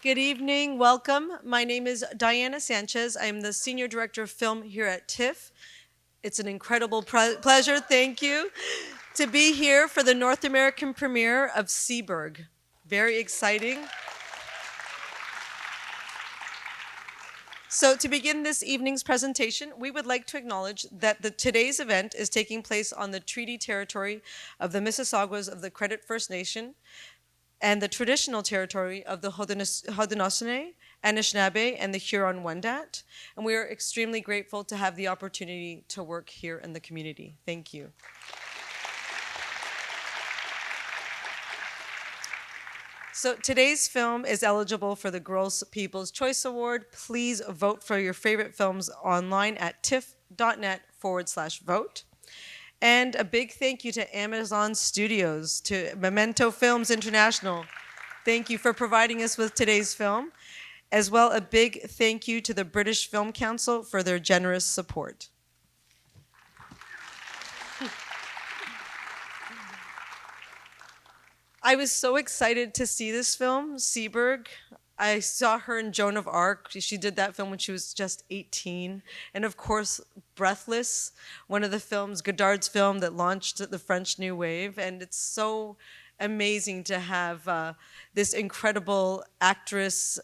Good evening, welcome. My name is Diana Sanchez. I am the Senior Director of Film here at TIFF. It's an incredible pleasure, thank you, to be here for the North American premiere of Seberg. Very exciting. So to begin this evening's presentation, we would like to acknowledge that today's event is taking place on the treaty territory of the Mississaugas of the Credit First Nation, and the traditional territory of the Haudenosaunee, Anishinaabe, and the Huron-Wendat. And we are extremely grateful to have the opportunity to work here in the community. Thank you. So today's film is eligible for the Girls People's Choice Award. Please vote for your favorite films online at tiff.net/vote. And a big thank you to Amazon Studios, to Memento Films International. Thank you for providing us with today's film. As well, a big thank you to the British Film Council for their generous support. I was so excited to see this film, Seberg. I saw her in Joan of Arc. She did that film when she was just 18. And of course, Breathless, one of the films, Godard's film that launched the French New Wave. And it's so amazing to have this incredible actress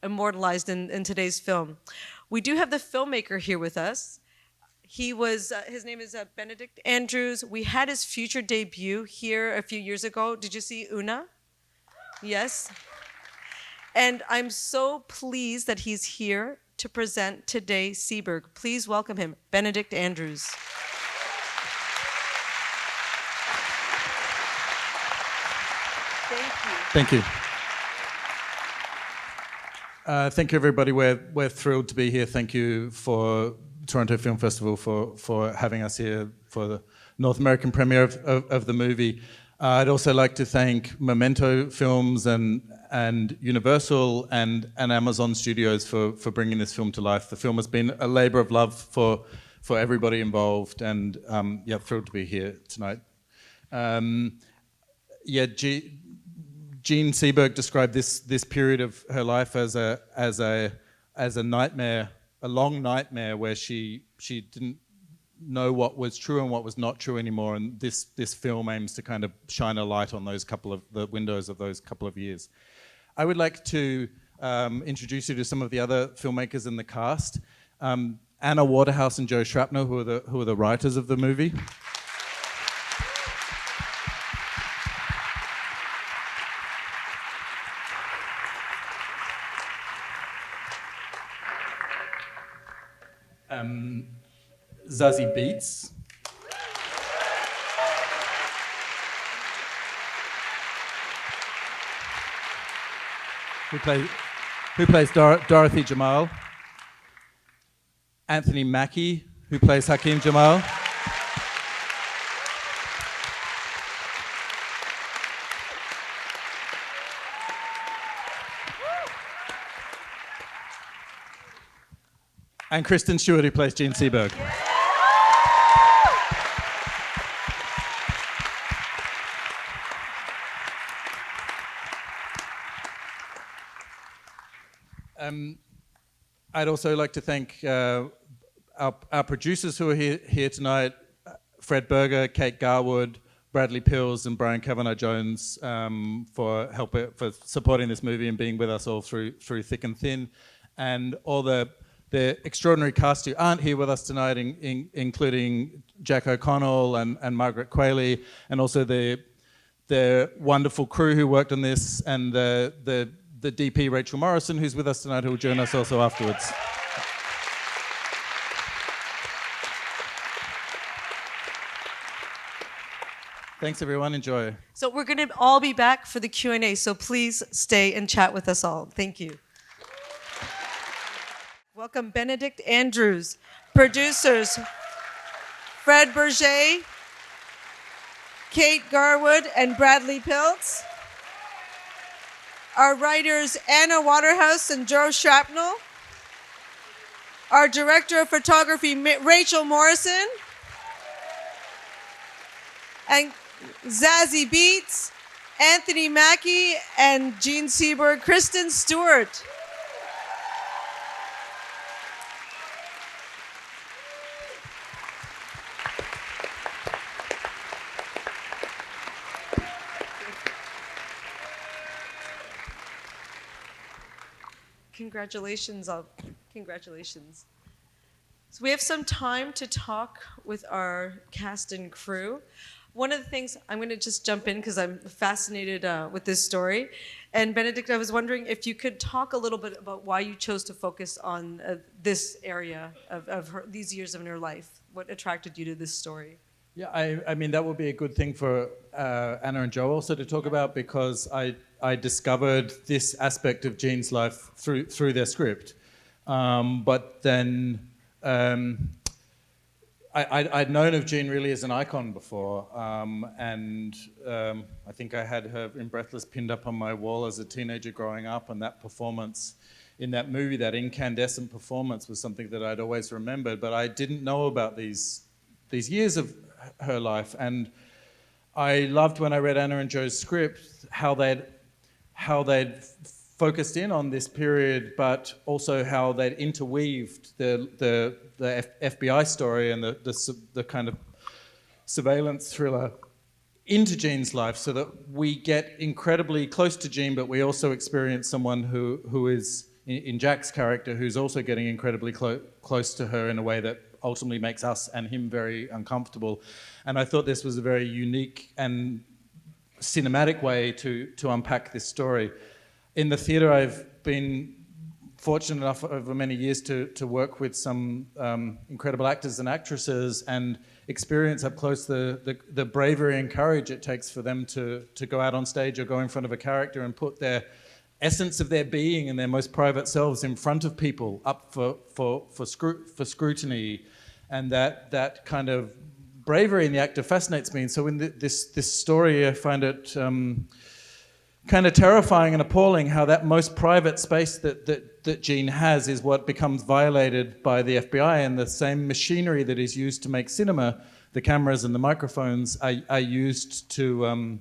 immortalized in today's film. We do have the filmmaker here with us. His name is Benedict Andrews. We had his future debut here a few years ago. Did you see Una? Yes. And I'm so pleased that he's here to present today Seberg. Please welcome him, Benedict Andrews. Thank you. Thank you. Thank you, everybody. We're thrilled to be here. Thank you for Toronto Film Festival for having us here for the North American premiere of the movie. I'd also like to thank Memento Films and Universal and Amazon Studios for bringing this film to life. The film has been a labor of love for everybody involved, and thrilled to be here tonight. Jean Seberg described this period of her life as a nightmare, a long nightmare where she didn't know what was true and what was not true anymore, and this film aims to kind of shine a light on the windows of those couple of years. I would like to introduce you to some of the other filmmakers in the cast. Anna Waterhouse and Joe Shrapnel, who are the writers of the movie. Zazie Beetz. Who plays Dorothy Jamal. Anthony Mackie, who plays Hakim Jamal. And Kristen Stewart, who plays Jean Seberg. I'd also like to thank our producers who are here tonight, Fred Berger, Kate Garwood, Bradley Pills, and Brian Kavanagh-Jones for supporting this movie and being with us all through thick and thin, and all the extraordinary cast who aren't here with us tonight, including Jack O'Connell and Margaret Quayle, and also the wonderful crew who worked on this, and the DP Rachel Morrison, who's with us tonight, who will join us also afterwards. Thanks, everyone. Enjoy. So we're going to all be back for the Q&A, so please stay and chat with us all. Thank you. Welcome, Benedict Andrews. Producers, Fred Berger, Kate Garwood, and Bradley Piltz. Our writers, Anna Waterhouse and Joe Shrapnel. Our director of photography, Rachel Morrison. And Zazie Beetz. Anthony Mackie and Jean Seberg, Kristen Stewart. Congratulations. Congratulations. So we have some time to talk with our cast and crew. One of the things, I'm going to just jump in because I'm fascinated with this story. And Benedict, I was wondering if you could talk a little bit about why you chose to focus on this area of these years of her life. What attracted you to this story? Yeah, I mean, that would be a good thing for Anna and Joe also to talk about, because I discovered this aspect of Jean's life through their script. But then I'd known of Jean really as an icon before, and I think I had her in Breathless pinned up on my wall as a teenager growing up, and that performance in that movie, that incandescent performance, was something that I'd always remembered, but I didn't know about these years of her life. And I loved when I read Anna and Joe's script how they'd focused in on this period, but also how they'd interweaved the FBI story and the kind of surveillance thriller into Jean's life, so that we get incredibly close to Jean, but we also experience someone who is in Jack's character, who's also getting incredibly close to her in a way that ultimately makes us and him very uncomfortable. And I thought this was a very unique and cinematic way to unpack this story. In the theatre, I've been fortunate enough over many years to work with some incredible actors and actresses and experience up close the bravery and courage it takes for them to go out on stage or go in front of a character and put their essence of their being and their most private selves in front of people, up for scrutiny. And that kind of bravery in the actor fascinates me. And so in this story, I find it kind of terrifying and appalling how that most private space that Jean has is what becomes violated by the FBI, and the same machinery that is used to make cinema, the cameras and the microphones, are used to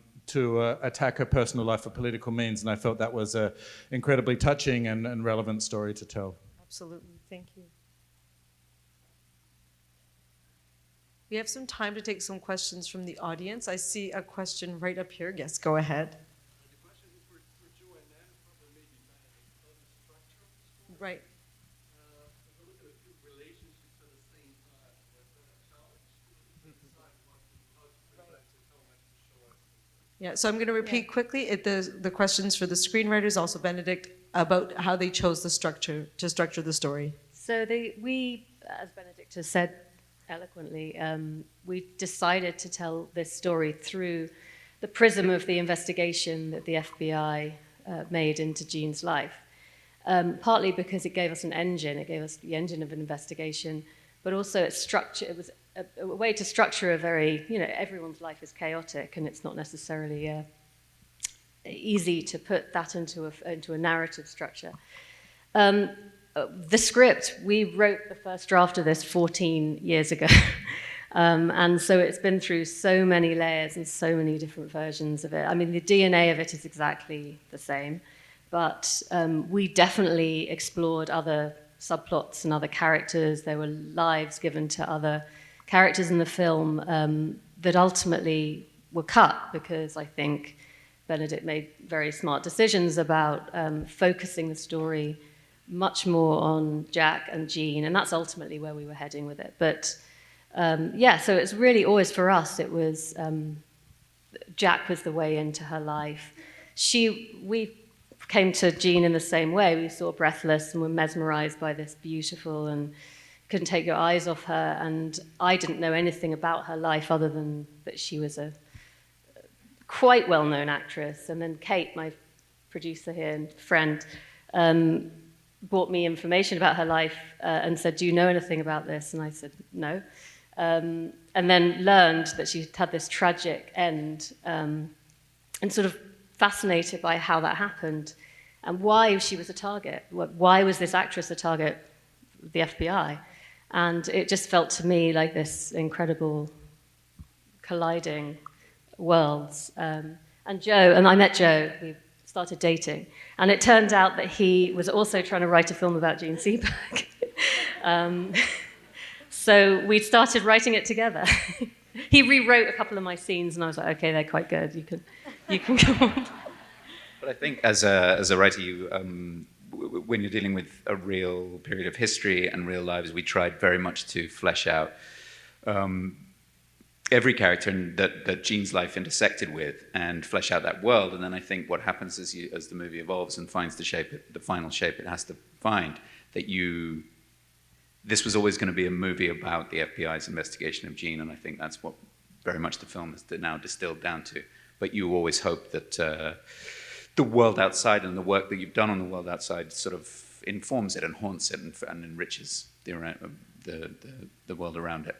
attack her personal life for political means. And I felt that was an incredibly touching and relevant story to tell. Absolutely, thank you. We have some time to take some questions from the audience. I see a question right up here. Yes, go ahead. The question is for Joe and Anne, probably maybe Benedict, on the structure of the story. Right. If we look at a few relationships at the same time, was that a challenge to decide how to present it, how much to show us? Yeah, so I'm going to repeat quickly the questions for the screenwriters, also Benedict, about how they chose the structure to structure the story. So we, as Benedict has said eloquently, we decided to tell this story through the prism of the investigation that the FBI made into Jean's life. Partly because it gave us an engine, it gave us the engine of an investigation, but also it was a way to structure a very, everyone's life is chaotic, and it's not necessarily easy to put that into a narrative structure. The script, we wrote the first draft of this 14 years ago. And so it's been through so many layers and so many different versions of it. I mean, the DNA of it is exactly the same, but we definitely explored other subplots and other characters. There were lives given to other characters in the film that ultimately were cut, because I think Benedict made very smart decisions about focusing the story much more on Jack and Jean, and that's ultimately where we were heading with it. But so it's really always, for us, it was Jack was the way into her life. We came to Jean in the same way. We saw Breathless and were mesmerized by this beautiful and couldn't take your eyes off her, and I didn't know anything about her life other than that she was a quite well-known actress. And then Kate, my producer here and friend, brought me information about her life and said, "Do you know anything about this?" And I said, "No." And then learned that she had this tragic end, and sort of fascinated by how that happened and why she was a target. Why was this actress a target of the FBI? And it just felt to me like this incredible colliding worlds. And And Joe, and I met Joe, we started dating, and it turned out that he was also trying to write a film about Jean Seberg. So we started writing it together. He rewrote a couple of my scenes, and I was like, okay, they're quite good. You can go on. But I think as a writer, you when you're dealing with a real period of history and real lives, we tried very much to flesh out every character that Jean's life intersected with and flesh out that world. And then I think what happens as the movie evolves and finds the final shape it has to find, that this was always going to be a movie about the FBI's investigation of Jean, and I think that's what very much the film is now distilled down to. But you always hope that the world outside and the work that you've done on the world outside sort of informs it and haunts it and enriches the world around it.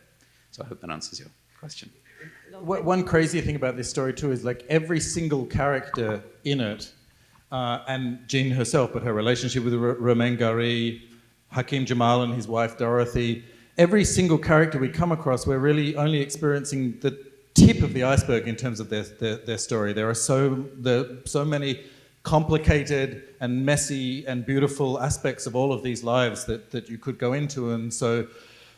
So I hope that answers your question. One crazy thing about this story too is like every single character in it, and Jean herself, but her relationship with Romain Gary, Hakim Jamal and his wife Dorothy, every single character we come across, we're really only experiencing the tip of the iceberg in terms of their story. There are so many complicated and messy and beautiful aspects of all of these lives that you could go into. And so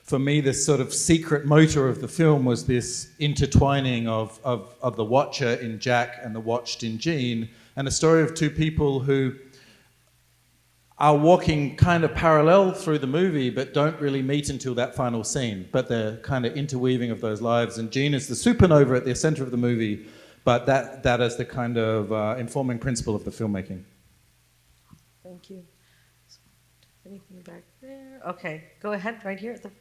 for me, this sort of secret motor of the film was this intertwining of the watcher in Jack and the watched in Jean, and a story of two people who are walking kind of parallel through the movie, but don't really meet until that final scene. But they're kind of interweaving of those lives. And Jean is the supernova at the center of the movie, but that is the kind of informing principle of the filmmaking. Thank you. Anything back there? Okay, go ahead, right here at the...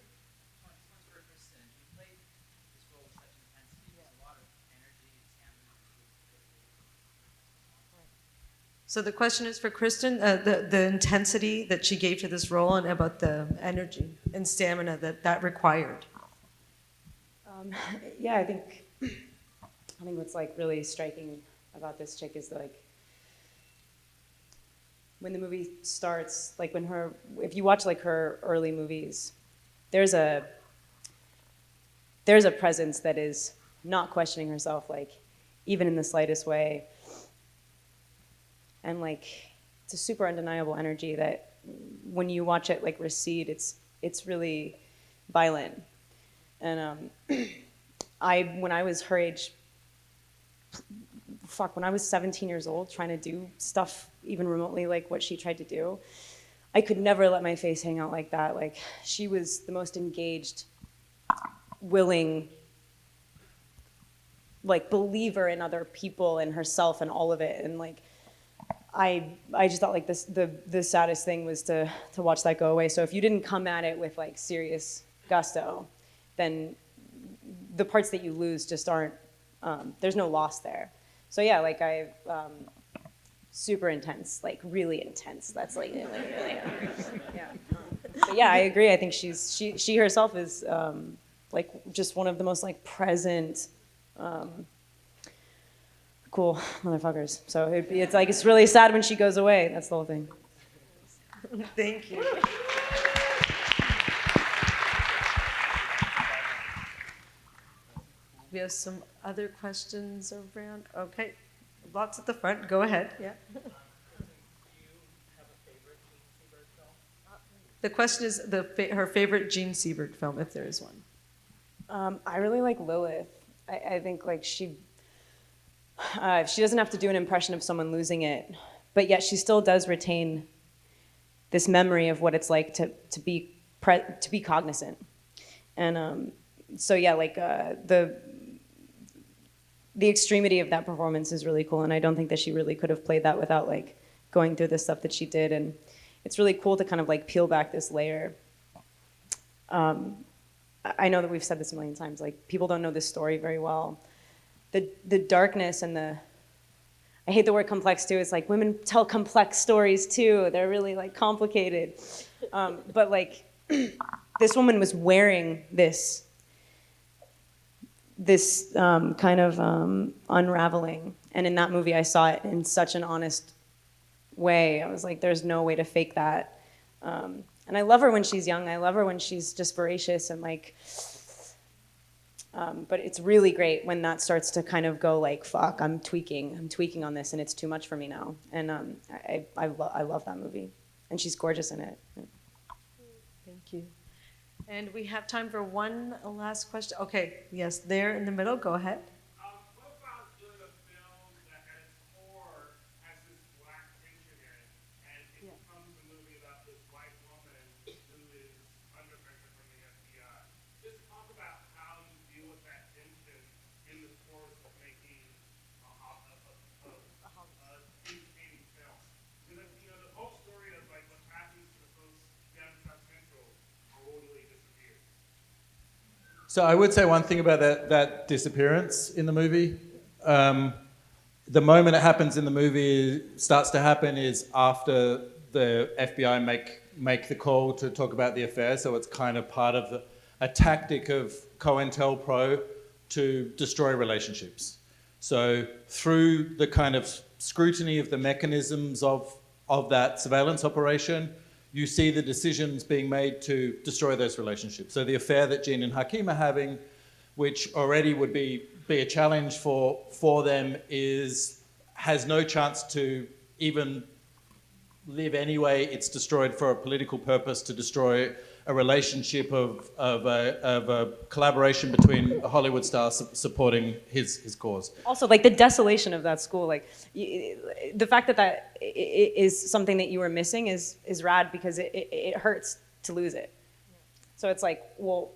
So the question is for Kristen, the intensity that she gave to this role and about the energy and stamina that required. Yeah, I think what's like really striking about this chick is like when the movie starts, like if you watch like her early movies, there's a presence that is not questioning herself, like even in the slightest way. And like, it's a super undeniable energy that when you watch it like recede, it's really violent. And when I was her age, when I was 17 years old, trying to do stuff even remotely like what she tried to do, I could never let my face hang out like that. Like, she was the most engaged, willing, like, believer in other people and herself and all of it. And like, I just thought like the saddest thing was to watch that go away. So if you didn't come at it with like serious gusto, then the parts that you lose just aren't, there's no loss there. So yeah, like super intense, like really intense. That's like really, yeah. But yeah, I agree. I think she herself is like just one of the most like present, cool motherfuckers. So it's really sad when she goes away. That's the whole thing. Thank you. We have some other questions around. Okay, lots at the front. Go ahead. Yeah. The question is her favorite Jean Seberg film, if there is one. I really like Lilith. I think like she doesn't have to do an impression of someone losing it, but yet she still does retain this memory of what it's like to be cognizant. And so yeah, like the extremity of that performance is really cool, and I don't think that she really could have played that without like going through the stuff that she did. And it's really cool to kind of like peel back this layer. I know that we've said this a million times, like people don't know this story very well. The darkness and I hate the word complex too. It's like women tell complex stories too. They're really like complicated. But like this woman was wearing this kind of unraveling. And in that movie, I saw it in such an honest way. I was like, there's no way to fake that. And I love her when she's young. I love her when she's just voracious and like But it's really great when that starts to kind of go like, fuck, I'm tweaking on this, and it's too much for me now. And I love that movie, and she's gorgeous in it. Thank you. And we have time for one last question. Okay, yes, there in the middle. Go ahead. What about doing a film that at its core has this black tension in it, and it becomes a movie about this white woman who is under pressure from the FBI? Just talk about how you deal with that tension in the course of making a entertaining film. Because the whole story of like what happens to the folks down in South Central totally disappears. So I would say one thing about that disappearance in the movie. The moment it happens in the movie starts to happen is after the FBI make the call to talk about the affair. So it's kind of part of a tactic of COINTELPRO to destroy relationships. So through the kind of scrutiny of the mechanisms of that surveillance operation, you see the decisions being made to destroy those relationships. So the affair that Jean and Hakim are having, which already would be a challenge for them, has no chance to even live anyway. It's destroyed for a political purpose, to destroy a relationship of a collaboration between a Hollywood star supporting his cause. Also, like the desolation of that school, like the fact that is something that you were missing is rad, because it hurts to lose it. So it's like, well,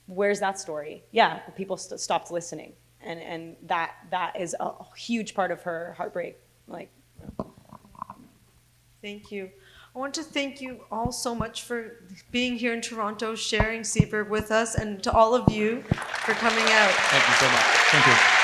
where's that story? Yeah, people stopped listening, and that is a huge part of her heartbreak. Like, Thank you. I want to thank you all so much for being here in Toronto, sharing Seberg with us, and to all of you for coming out. Thank you so much. Thank you.